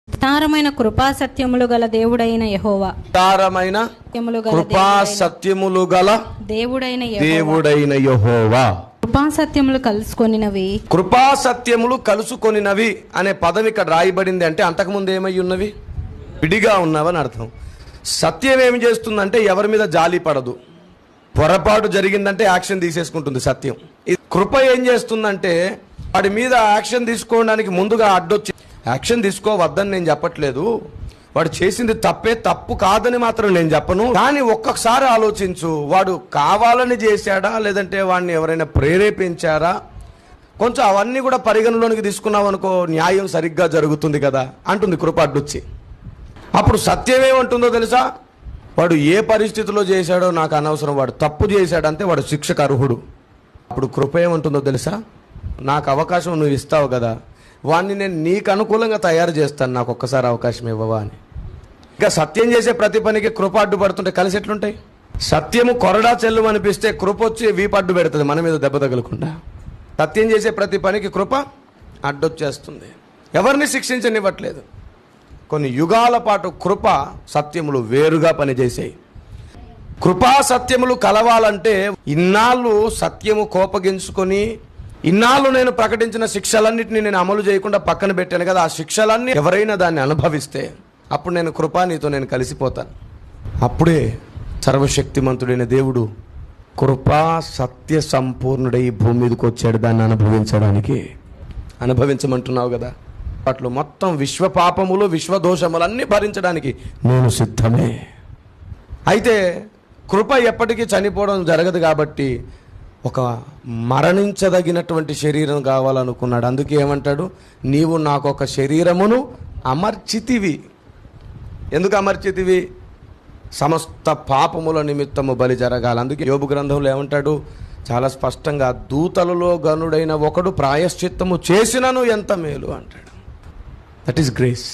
విస్తారమైన కృపా సత్యములు గల దేవుడైన యెహోవా. విస్తారమైన కృపా సత్యములు గల దేవుడైన యెహోవా. కృపా సత్యములు కలుసుకొనినవి. కృపా సత్యములు కలుసుకొనినవి అనే పదం ఇక్కడ రాయబడింది. అంటే అంతకుముందు ఏమై ఉన్నవి? విడిగా ఉన్నవని అర్థం. సత్యం ఏమి చేస్తుందంటే ఎవరి మీద జాలి పడదు. పొరపాటు జరిగిందంటే యాక్షన్ తీసేసుకుంటుంది సత్యం. ఈ కృప ఏం చేస్తుందంటే వాడి మీద యాక్షన్ తీసుకోవడానికి ముందుగా అడ్డొచ్చి, యాక్షన్ తీసుకోవద్దని నేను చెప్పట్లేదు, వాడు చేసింది తప్పు కాదని మాత్రం నేను చెప్పను, కానీ ఒక్కసారి ఆలోచించు, వాడు కావాలని చేశాడా లేదంటే వాడిని ఎవరైనా ప్రేరేపించారా, కొంచెం అవన్నీ కూడా పరిగణలోనికి తీసుకున్నావు అనుకో, న్యాయం సరిగ్గా జరుగుతుంది కదా అంటుంది కృప అడ్డొచ్చి. అప్పుడు సత్యం ఏమంటుందో తెలుసా? వాడు ఏ పరిస్థితిలో చేశాడో నాకు అనవసరం, వాడు తప్పు చేశాడంటే వాడు శిక్షకు అర్హుడు. అప్పుడు కృప ఏమంటుందో తెలుసా? నాకు అవకాశం నువ్వు ఇస్తావు కదా, వాడిని నేను నీకు అనుకూలంగా తయారు చేస్తాను, నాకు ఒక్కసారి అవకాశం ఇవ్వవా అని. ఇంకా సత్యం చేసే ప్రతి పనికి కృప అడ్డుపడుతుంటే కలిసి ఎట్లుంటాయి? సత్యము కొరడా చెల్లు అనిపిస్తే కృప వచ్చి వీపు అడ్డు పెడుతుంది మన మీద దెబ్బ తగలకుండా. సత్యం చేసే ప్రతి పనికి కృప అడ్డొచ్చేస్తుంది, ఎవరిని శిక్షించనివ్వట్లేదు. కొన్ని యుగాల పాటు కృప సత్యములు వేరుగా పనిచేసాయి. కృపా సత్యములు కలవాలంటే ఇన్నాళ్ళు సత్యము కోపగించుకొని, ఇన్నాళ్ళు నేను ప్రకటించిన శిక్షలన్నింటినీ నేను అమలు చేయకుండా పక్కన పెట్టాను కదా, ఆ శిక్షలన్నీ ఎవరైనా దాన్ని అనుభవిస్తే అప్పుడు నేను కృపా నీతో నేను కలిసిపోతాను. అప్పుడే సర్వశక్తిమంతుడైన దేవుడు కృపా సత్య సంపూర్ణుడై భూమి మీదకి వచ్చాడు, దాన్ని అనుభవించడానికి. అనుభవించమంటున్నావు కదా, అట్లు మొత్తం విశ్వ పాపములు విశ్వ దోషములన్నీ భరించడానికి నేను సిద్ధమే. అయితే కృప ఎప్పటికీ చనిపోవడం జరగదు కాబట్టి ఒక మరణించదగినటువంటి శరీరం కావాలనుకున్నాడు. అందుకే ఏమంటాడు? నీవు నాకు ఒక శరీరమును అమర్చితివి. ఎందుకు అమర్చితివి? సమస్త పాపముల నిమిత్తము బలి జరగాలి. అందుకే యోబు గ్రంథంలో ఏమంటాడు? చాలా స్పష్టంగా, దూతలలో గనుడైన ఒకడు ప్రాయశ్చిత్తము చేసినను ఎంత మేలు అంటాడు. That is grace.